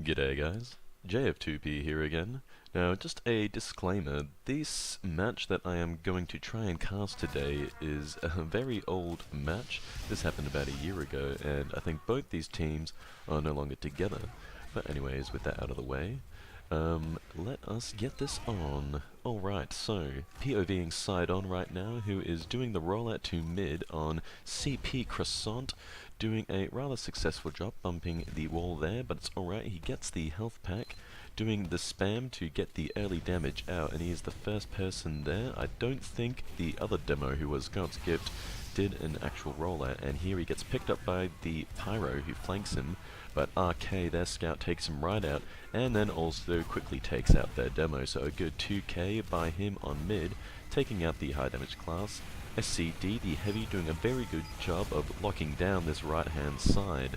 G'day guys, JF2P here again. Now just a disclaimer, this match that I am going to try and cast today is a very old match. This happened about a year ago and I think both these teams are no longer together. But anyways, with that out of the way, let us get this on. Alright, so POVing side on right now, who is doing the rollout to mid on CP Croissant, doing a rather successful job bumping the wall there, but it's alright, he gets the health pack, doing the spam to get the early damage out, and he is the first person there. I don't think the other demo, who was God's Gift, did an actual rollout, and here he gets picked up by the Pyro who flanks him, but RK, their scout, takes him right out, and then also quickly takes out their demo, so a good 2k by him on mid, taking out the high damage class. SCD, the heavy, doing a very good job of locking down this right hand side,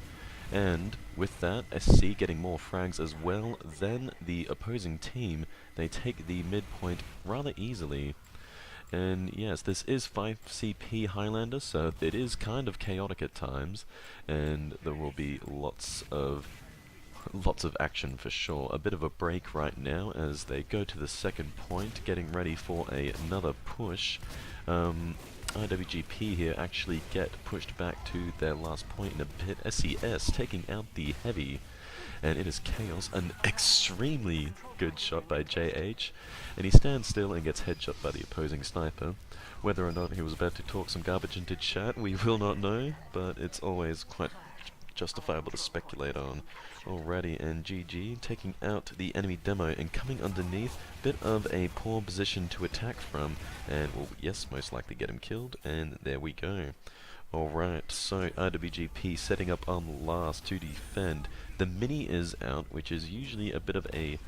and with that, SC getting more frags as well than the opposing team. They take the midpoint rather easily. And yes, this is 5CP Highlander, so it is kind of chaotic at times, and there will be lots of action for sure. A bit of a break right now as they go to the second point, getting ready for another push. IWGP here actually get pushed back to their last point in a bit. SES taking out the heavy, and it is chaos. An extremely good shot by JH, and he stands still and gets headshot by the opposing sniper. Whether or not he was about to talk some garbage into chat, we will not know, but it's always quite justifiable to speculate on. Alrighty, and GG taking out the enemy demo and coming underneath, bit of a poor position to attack from, and will, yes, most likely get him killed, and there we go. Alright, so IWGP setting up on last to defend. The mini is out, which is usually a bit of a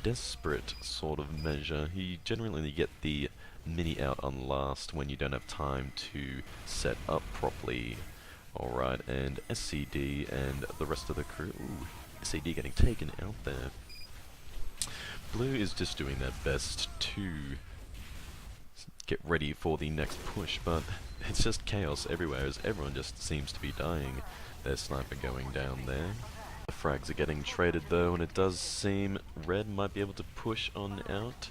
desperate sort of measure. You generally get the mini out on last when you don't have time to set up properly. Alright, and SCD and the rest of the crew, ooh, SCD getting taken out there. Blue is just doing their best to get ready for the next push, but it's just chaos everywhere as everyone just seems to be dying. There's sniper going down there. The frags are getting traded though, and it does seem red might be able to push on out.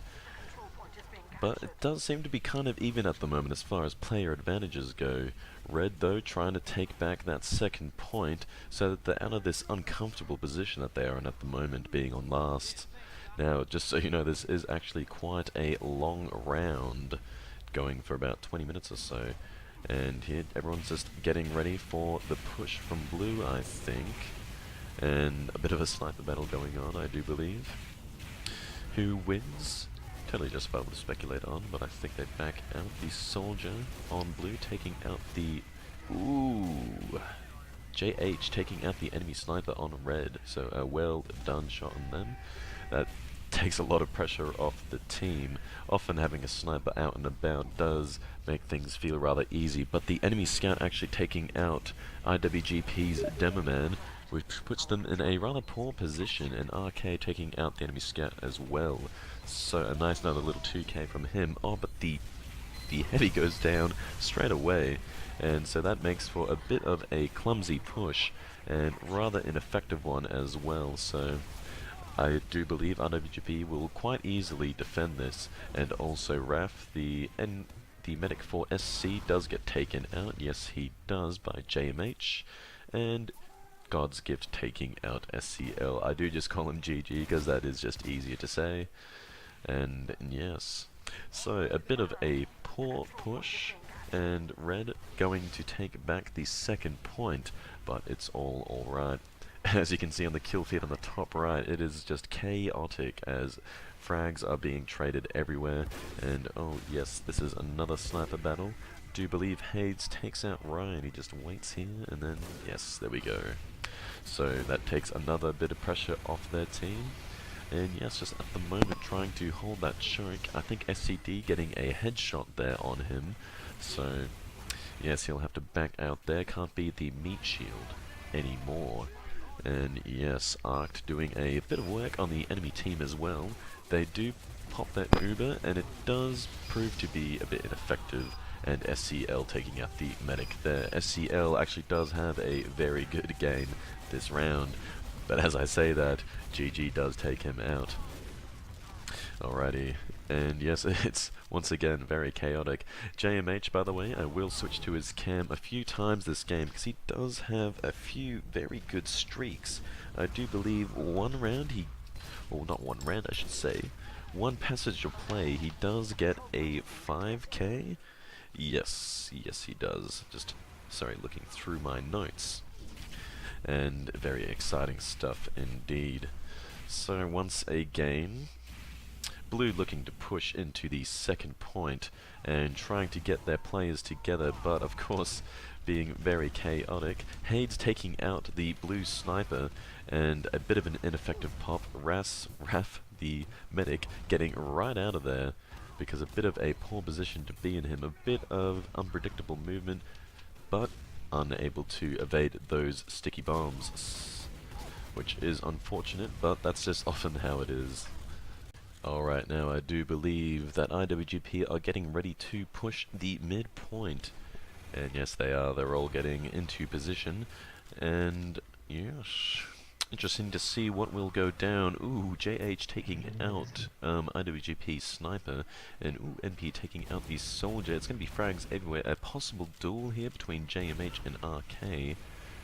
But it does seem to be kind of even at the moment as far as player advantages go. Red, though, trying to take back that second point so that they're out of this uncomfortable position that they are in at the moment, being on last. Now, just so you know, this is actually quite a long round, going for about 20 minutes or so. And here, everyone's just getting ready for the push from blue, I think. And a bit of a sniper battle going on, I do believe. Who wins? Totally justifiable to speculate on, but I think they back out the soldier on blue, taking out the... Ooh! JH taking out the enemy sniper on red, so a well done shot on them. That takes a lot of pressure off the team. Often having a sniper out and about does make things feel rather easy, but the enemy scout actually taking out IWGP's Demoman, which puts them in a rather poor position, and RK taking out the enemy scout as well. So a nice another little 2k from him. Oh, but the heavy goes down straight away, and so that makes for a bit of a clumsy push, and rather ineffective one as well. So I do believe IWGP will quite easily defend this, and also Raf, the medic for SC, does get taken out. Yes, he does, by JMH, and God's Gift taking out SCL. I do just call him GG because that is just easier to say. And yes, so a bit of a poor push, and Red going to take back the second point, but it's all alright. As you can see on the kill feed on the top right, it is just chaotic as frags are being traded everywhere. And oh yes, this is another sniper battle. Do believe Hades takes out Ryan. He just waits here, and then yes, there we go. So that takes another bit of pressure off their team. And yes, just at the moment trying to hold that choke. I think SCD getting a headshot there on him. So yes, he'll have to back out there. Can't be the meat shield anymore. And yes, Arced doing a bit of work on the enemy team as well. They do pop that Uber, and it does prove to be a bit ineffective. And SCL taking out the medic there. SCL actually does have a very good game this round, But as I say that, GG does take him out. Alrighty, and yes, it's once again very chaotic. JMH, by the way, I will switch to his cam a few times this game because he does have a few very good streaks. I do believe one round well, not one round I should say, one passage of play he does get a 5k. Yes, he does. Just, sorry, looking through my notes. And very exciting stuff indeed. So once again, Blue looking to push into the second point and trying to get their players together, but of course being very chaotic. Hades taking out the blue sniper and a bit of an ineffective pop. Raf, the medic, getting right out of there because a bit of a poor position to be in him, a bit of unpredictable movement, but unable to evade those sticky bombs, which is unfortunate, but that's just often how it is. Alright, now I do believe that IWGP are getting ready to push the midpoint. And yes, they are. They're all getting into position. And yes, interesting to see what will go down. Ooh, JH taking out IWGP Sniper. And ooh, NP taking out the Soldier. It's going to be frags everywhere. A possible duel here between JMH and RK.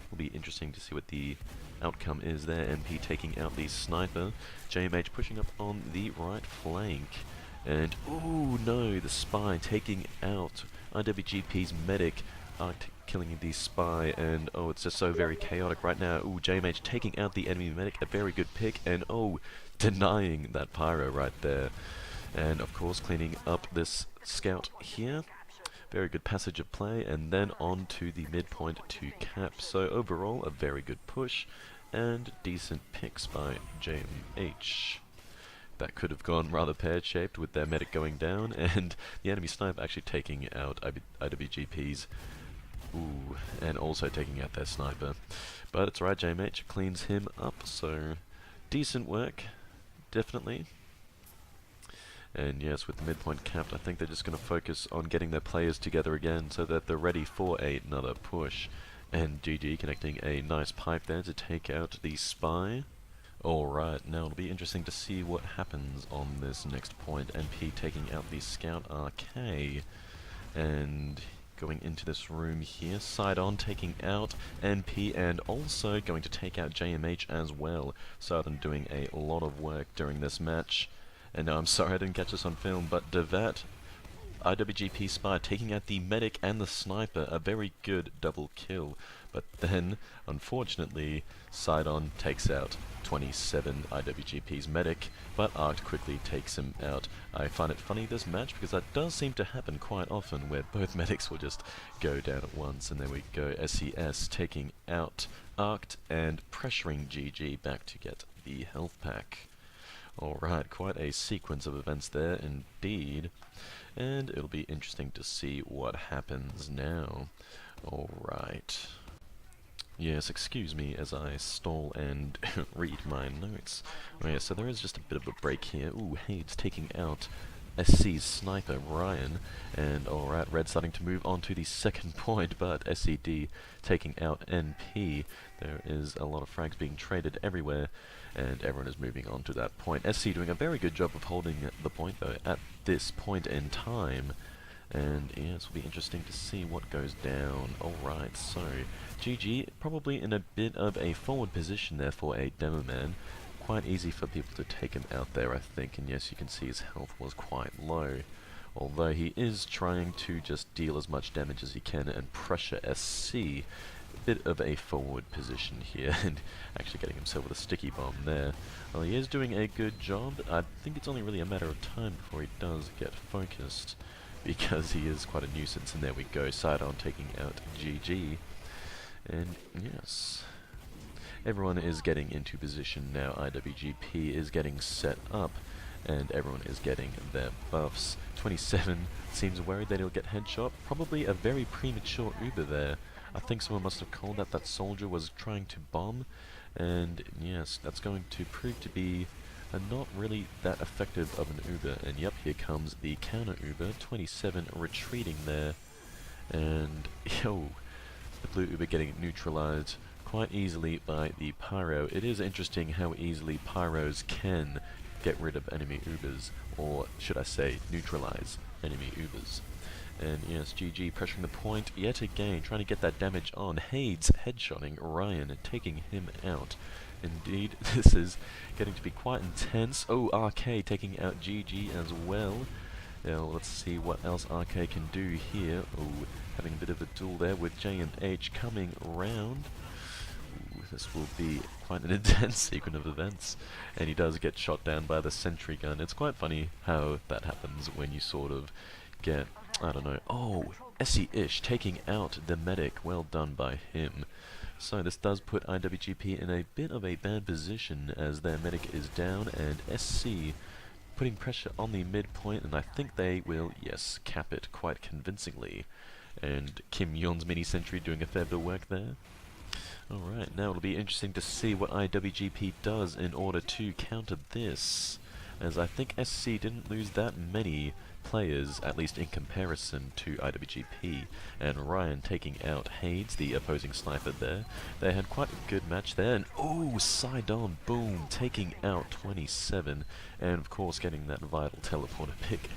Will be interesting to see what the outcome is there. MP taking out the Sniper. JMH pushing up on the right flank. And, ooh, no, the Spy taking out IWGP's Medic. Killing the Spy, and oh, it's just so very chaotic right now. Ooh, JMH taking out the enemy Medic, a very good pick, and oh, denying that Pyro right there. And, of course, cleaning up this Scout here. Very good passage of play, and then on to the midpoint to cap. So overall, a very good push, and decent picks by JMH. That could have gone rather pear-shaped with their medic going down, and the enemy sniper actually taking out IWGP's. Ooh, and also taking out their sniper. But it's right, JMH cleans him up, so decent work, definitely. And yes, with the midpoint capped, I think they're just going to focus on getting their players together again so that they're ready for another push. And GG connecting a nice pipe there to take out the Spy. Alright, now it'll be interesting to see what happens on this next point. NP taking out the Scout RK. And going into this room here, Sidon taking out NP and also going to take out JMH as well. Sidon doing a lot of work during this match. And no, I'm sorry I didn't catch this on film, but Devat, IWGP Spy, taking out the Medic and the Sniper, a very good double kill. But then, unfortunately, Sidon takes out 27 IWGP's Medic, but Arct quickly takes him out. I find it funny this match because that does seem to happen quite often, where both medics will just go down at once, and there we go, SES taking out Arct and pressuring GG back to get the health pack. Alright, quite a sequence of events there indeed, and it'll be interesting to see what happens now. Alright. Yes, excuse me as I stall and read my notes. Oh yeah, so there is just a bit of a break here. Ooh, Hades taking out SC's Sniper, Ryan, and alright, Red starting to move on to the second point, but SCD taking out NP. There is a lot of frags being traded everywhere, and everyone is moving on to that point. SC doing a very good job of holding the point, though, at this point in time. And yes, it'll be interesting to see what goes down. Alright, so GG probably in a bit of a forward position there for a demo man. Quite easy for people to take him out there, I think, and yes, you can see his health was quite low. Although he is trying to just deal as much damage as he can and pressure SC. A bit of a forward position here, and actually getting himself with a sticky bomb there. Well, he is doing a good job. I think it's only really a matter of time before he does get focused, because he is quite a nuisance. And there we go, Sidon taking out GG. And yes, everyone is getting into position now. IWGP is getting set up, and everyone is getting their buffs. 27 seems worried that he'll get headshot. Probably a very premature Uber there. I think someone must have called that Soldier was trying to bomb, and yes, that's going to prove to be not really that effective of an Uber. And yep, here comes the counter Uber. 27 retreating there, and yo, the blue Uber getting neutralized quite easily by the Pyro. It is interesting how easily Pyros can get rid of enemy Ubers, or should I say, neutralize enemy Ubers. And yes, GG pressuring the point yet again, trying to get that damage on. Hades headshotting Ryan and taking him out. Indeed, this is getting to be quite intense. Oh, RK taking out GG as well. Now, let's see what else RK can do here. Oh, having a bit of a duel there with J and H coming round. Ooh, this will be quite an intense sequence of events. And he does get shot down by the sentry gun. It's quite funny how that happens when you sort of get, I don't know, oh, SE-ish taking out the medic. Well done by him. So this does put IWGP in a bit of a bad position as their medic is down, and SC putting pressure on the midpoint, and I think they will, yes, cap it quite convincingly. And Kim Yon's mini-sentry doing a fair bit of work there. Alright, now it'll be interesting to see what IWGP does in order to counter this, as I think SC didn't lose that many players, at least in comparison to IWGP, and Ryan taking out Hades, the opposing sniper there. They had quite a good match there, and oh, Sidon, boom, taking out 27, and of course getting that vital teleporter pick.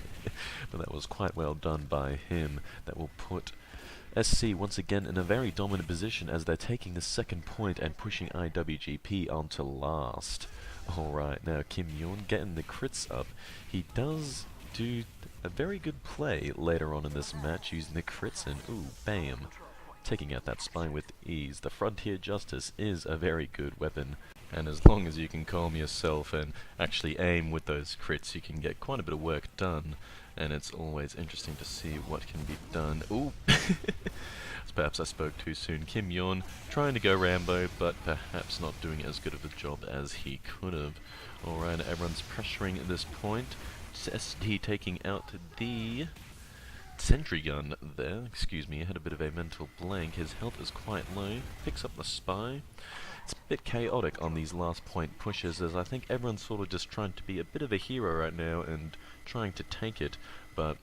But that was quite well done by him. That will put SC once again in a very dominant position as they're taking the second point and pushing IWGP on to last. Alright, now Kim Yoon getting the crits up. He does do a very good play later on in this match using the crits, and ooh, bam, taking out that spine with ease. The Frontier Justice is a very good weapon, and as long as you can calm yourself and actually aim with those crits, you can get quite a bit of work done, and it's always interesting to see what can be done. Ooh, perhaps I spoke too soon. Kim Yoon trying to go Rambo, but perhaps not doing as good of a job as he could have. Alright, everyone's pressuring at this point. SD taking out the sentry gun there. Excuse me, I had a bit of a mental blank. His health is quite low. Picks up the spy. It's a bit chaotic on these last point pushes, as I think everyone's sort of just trying to be a bit of a hero right now and trying to tank it, but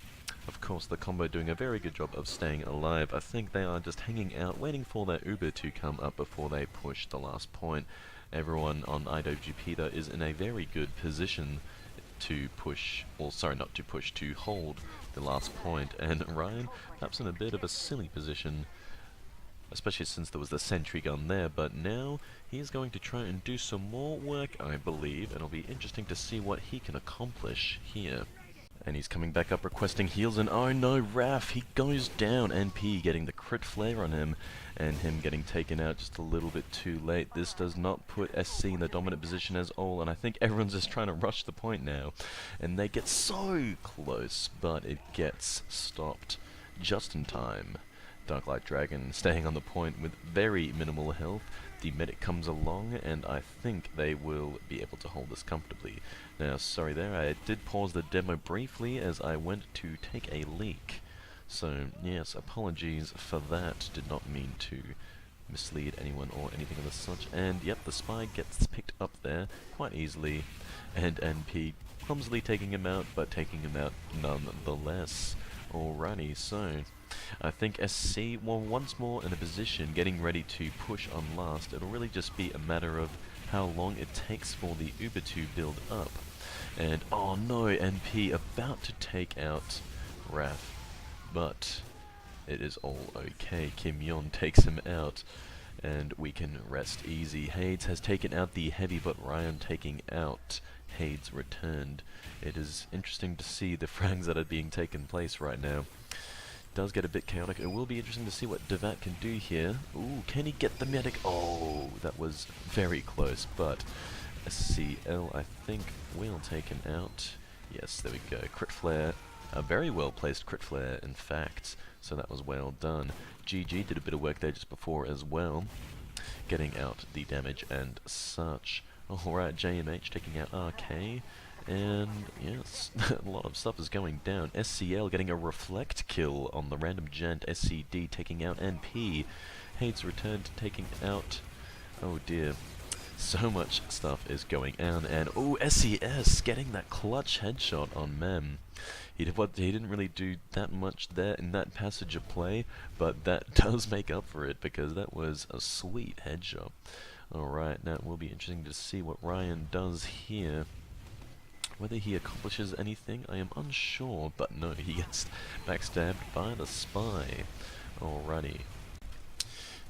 of course the combo doing a very good job of staying alive. I think they are just hanging out, waiting for their Uber to come up before they push the last point. Everyone on IWGP though is in a very good position to push, or sorry, not to push, to hold the last point, and Ryan perhaps in a bit of a silly position, especially since there was the sentry gun there, but now he's going to try and do some more work, I believe, and it'll be interesting to see what he can accomplish here. And he's coming back up requesting heals, and oh no, Raph, he goes down, NP getting the crit flare on him, and him getting taken out just a little bit too late. This does not put SC in the dominant position as all, and I think everyone's just trying to rush the point now. And they get so close, but it gets stopped just in time. Darklight Dragon staying on the point with very minimal health. The medic comes along, and I think they will be able to hold this comfortably. Now, sorry there, I did pause the demo briefly as I went to take a leak. So, yes, apologies for that. Did not mean to mislead anyone or anything of the such. And, yep, the spy gets picked up there quite easily, and NP clumsily taking him out, but taking him out nonetheless. Alrighty, so I think SC will once more in a position getting ready to push on last. It'll really just be a matter of how long it takes for the Uber to build up. And oh no, NP about to take out Raph, but it is all okay. Kim Yon takes him out, and we can rest easy. Hades has taken out the heavy, but Ryan taking out Hades returned. It is interesting to see the frags that are being taken place right now. Does get a bit chaotic. It will be interesting to see what Devat can do here. Ooh, can he get the medic? Oh, that was very close, but SCL, I think, will take him out. Yes, there we go. Crit flare. A very well placed crit flare, in fact, so that was well done. GG did a bit of work there just before as well, getting out the damage and such. Alright, JMH taking out RK. And yes, a lot of stuff is going down. SCL getting a reflect kill on the random gent. SCD taking out NP. Hades returned taking out, oh dear, So much stuff is going on, and oh, SES getting that clutch headshot on Mem. He didn't really do that much there in that passage of play, but that does make up for it because that was a sweet headshot. Alright, now it will be interesting to see what Ryan does here. Whether he accomplishes anything, I am unsure, but no, he gets backstabbed by the spy. Alrighty.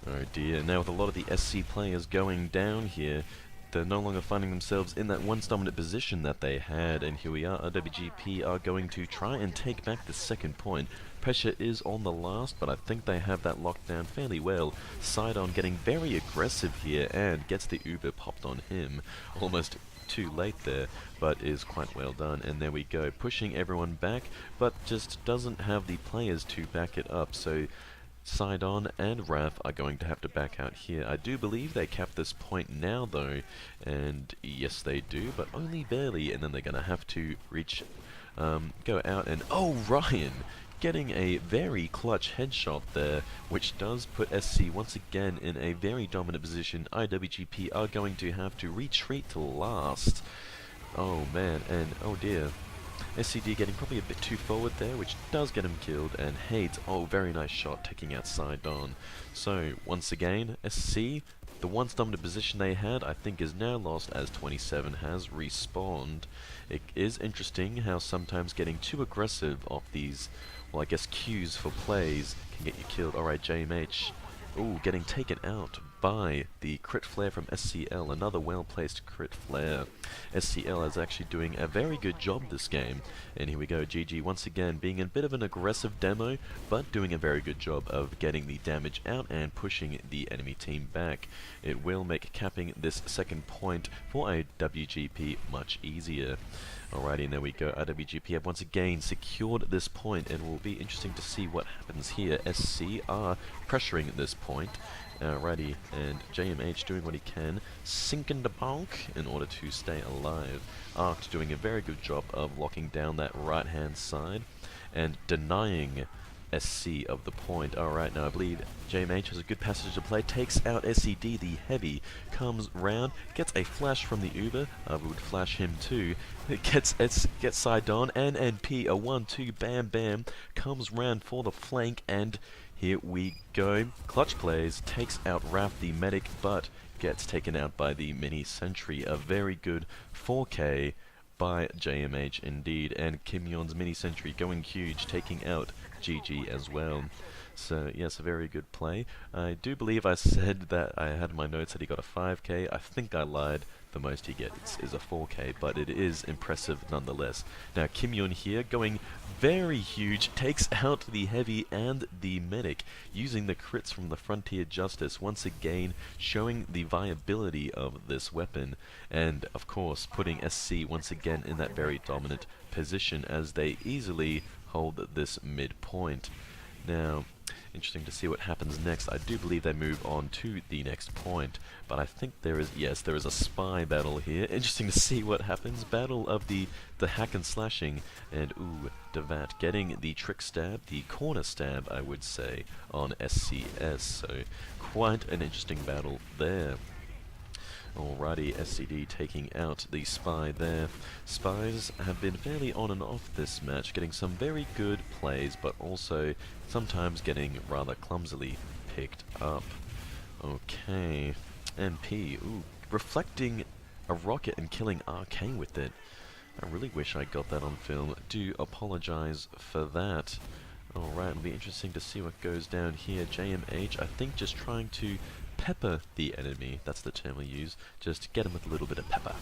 Oh dear, now with a lot of the SC players going down here, they're no longer finding themselves in that once dominant position that they had, and here we are, IWGP are going to try and take back the second point. Pressure is on the last, but I think they have that locked down fairly well. Sidon getting very aggressive here, and gets the Uber popped on him. Almost too late there, but is quite well done, and there we go, pushing everyone back, but just doesn't have the players to back it up, so Sidon and Raph are going to have to back out here. I do believe they cap this point now though, and yes they do, but only barely, and then they're going to have to reach, go out and, oh, Ryan! Getting a very clutch headshot there, which does put SC once again in a very dominant position. IWGP are going to have to retreat to last. Oh man, and oh dear. SCD getting probably a bit too forward there, which does get him killed, and Hades, oh, very nice shot, taking out Sidon. So, once again, SC, the once dominant position they had, I think is now lost as 27 has respawned. It is interesting how sometimes getting too aggressive off these, well, I guess cues for plays can get you killed. Alright, JMH, ooh, getting taken out by the crit flare from SCL, another well-placed crit flare. SCL is actually doing a very good job this game, and here we go, GG once again being a bit of an aggressive demo, but doing a very good job of getting the damage out and pushing the enemy team back. It will make capping this second point for IWGP much easier. Alrighty, and there we go, IWGP have once again secured this point, and it will be interesting to see what happens here. SC are pressuring this point. Alrighty, and JMH doing what he can, sinking the bonk in order to stay alive. Arc doing a very good job of locking down that right hand side and denying SC of the point. Alright, now I believe JMH has a good passage to play, takes out SCD, the heavy, comes round, gets a flash from the Uber, we would flash him too, it gets Sidon and NP, a 1-2, bam bam, comes round for the flank, and here we go. Clutch plays, takes out Raph the medic, but gets taken out by the mini sentry. A very good 4K by JMH indeed, and Kim Yon's mini sentry going huge, taking out GG as well. So yes, a very good play. I do believe I said that I had my notes that he got a 5K. I think I lied. The most he gets is a 4K, but it is impressive nonetheless. Now Kim Yon here going very huge, takes out the heavy and the medic, using the crits from the Frontier Justice, once again showing the viability of this weapon, and of course putting SC once again in that very dominant position as they easily hold this midpoint. Now, interesting to see what happens next. I do believe they move on to the next point, but I think there is, yes, there is a spy battle here. Interesting to see what happens. Battle of the hack and slashing, and ooh, Devat getting the trick stab, the corner stab, I would say, on SCS. So quite an interesting battle there. Alrighty, SCD taking out the spy there. Spies have been fairly on and off this match, getting some very good plays, but also sometimes getting rather clumsily picked up. Okay, NP, ooh, reflecting a rocket and killing RK with it. I really wish I got that on film. Do apologize for that. Alright, it'll be interesting to see what goes down here. JMH, I think just trying to pepper the enemy, that's the term we use, just get him with a little bit of pepper.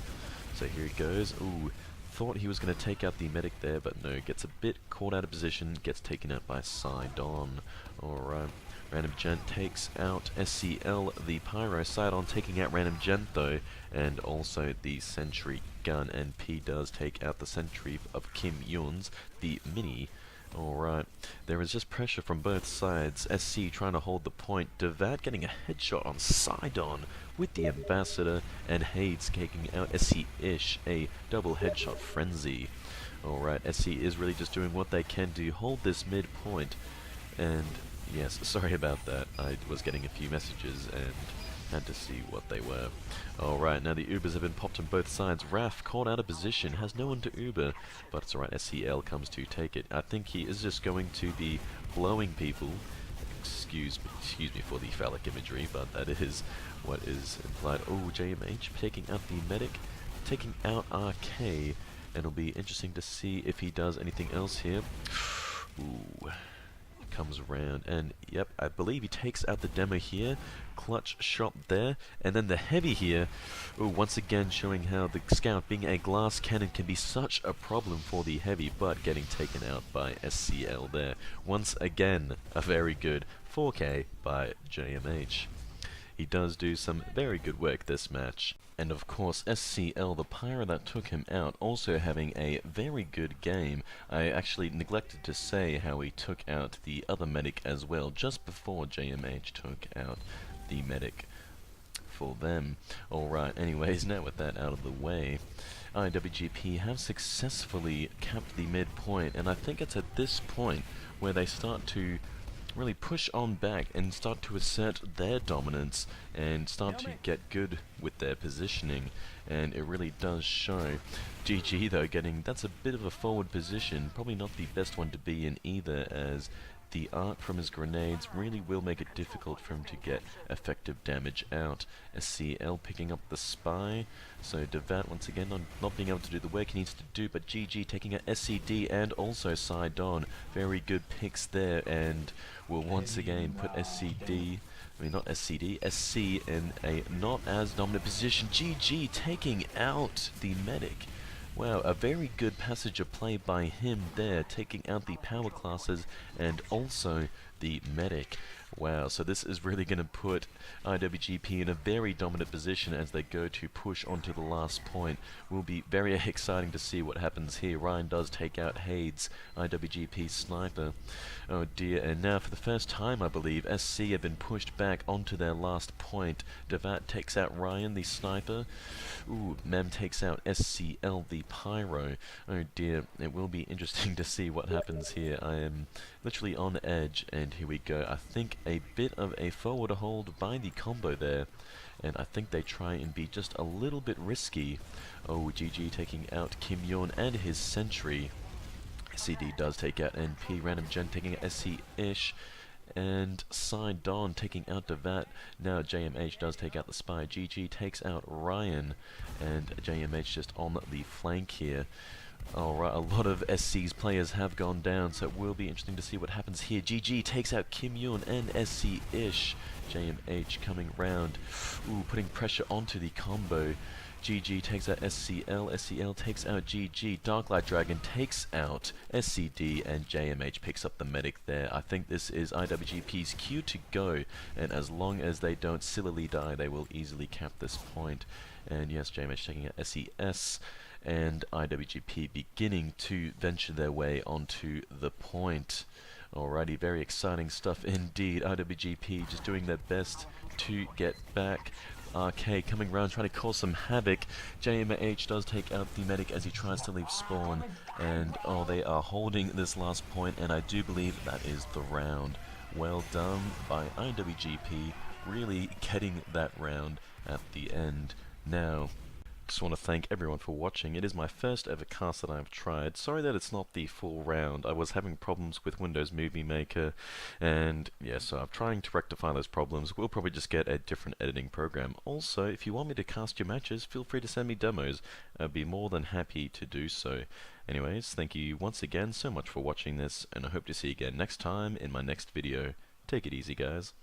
So here he goes, ooh, thought he was going to take out the medic there, but no, gets a bit caught out of position, gets taken out by Sidon. Alright, Random Gent takes out SCL, the Pyro. Sidon taking out Random Gent though, and also the Sentry gun, and P does take out the Sentry of Kim Yun's, the Mini. Alright, there is just pressure from both sides. SC trying to hold the point. Devat getting a headshot on Sidon with the Ambassador, and Hades taking out SC-ish, a double headshot frenzy. Alright, SC is really just doing what they can to hold this midpoint. And yes, sorry about that. I was getting a few messages and Had to see what they were. Alright, now the Ubers have been popped on both sides. Raf caught out of position, has no one to Uber, but it's alright, SCL comes to take it. I think he is just going to be blowing people. Excuse me for the phallic imagery, but that is what is implied. Oh, JMH taking out the medic, taking out RK, and it'll be interesting to see if he does anything else here. Ooh. Comes around, and yep, I believe he takes out the demo here. Clutch shot there, and then the heavy here. Ooh, once again showing how the scout, being a glass cannon, can be such a problem for the heavy, but getting taken out by SCL there. Once again, a very good 4K by JMH. He does do some very good work this match. And of course, SCL, the pyro that took him out, also having a very good game. I actually neglected to say how he took out the other medic as well, just before JMH took out the medic for them. Alright, anyways, now with that out of the way, IWGP have successfully capped the midpoint, and I think it's at this point where they start to really push on back and start to assert their dominance and start to get good with their positioning, and it really does show. GG though that's a bit of a forward position, probably not the best one to be in either, as the arc from his grenades really will make it difficult for him to get effective damage out. SCL picking up the spy, so Devat once again not being able to do the work he needs to do, but GG taking out SCD and also Sidon. Very good picks there, and will once again put SCD, I mean not SCD, SC in a not as dominant position. GG taking out the medic. Wow, a very good passage of play by him there, taking out the power classes and also the medic. Wow, so this is really going to put IWGP in a very dominant position as they go to push onto the last point. Will be very exciting to see what happens here. Ryan does take out Hades, IWGP sniper. Oh dear, and now for the first time I believe, SC have been pushed back onto their last point. Devat takes out Ryan, the sniper. Ooh, Mem takes out SCL, the pyro. Oh dear, it will be interesting to see what happens here. I am literally on edge, and here we go. I think a bit of a forward hold by the combo there, and I think they try and be just a little bit risky. Oh, GG taking out Kim Yon and his sentry. CD does take out NP, Random Gen taking out SC-ish, and Sidon taking out Devat. Now JMH does take out the spy. GG takes out Ryan, and JMH just on the flank here. Alright, a lot of SC's players have gone down, so it will be interesting to see what happens here. GG takes out Kim Yoon and SC-ish. JMH coming round. Ooh, putting pressure onto the combo. GG takes out SCL, SCL takes out GG, Darklight Dragon takes out SCD, and JMH picks up the medic there. I think this is IWGP's cue to go, and as long as they don't sillily die, they will easily cap this point. And yes, JMH taking out SES, and IWGP beginning to venture their way onto the point. Alrighty, very exciting stuff indeed. IWGP just doing their best to get back. RK coming around trying to cause some havoc. JMH does take out the medic as he tries to leave spawn, and oh, they are holding this last point, and I do believe that is the round. Well done by IWGP, really getting that round at the end. Now, just want to thank everyone for watching. It is my first ever cast that I've tried. Sorry that it's not the full round. I was having problems with Windows Movie Maker, and yeah, so I'm trying to rectify those problems. We'll probably just get a different editing program. Also, if you want me to cast your matches, feel free to send me demos. I'd be more than happy to do so. Anyways, thank you once again so much for watching this, and I hope to see you again next time in my next video. Take it easy, guys.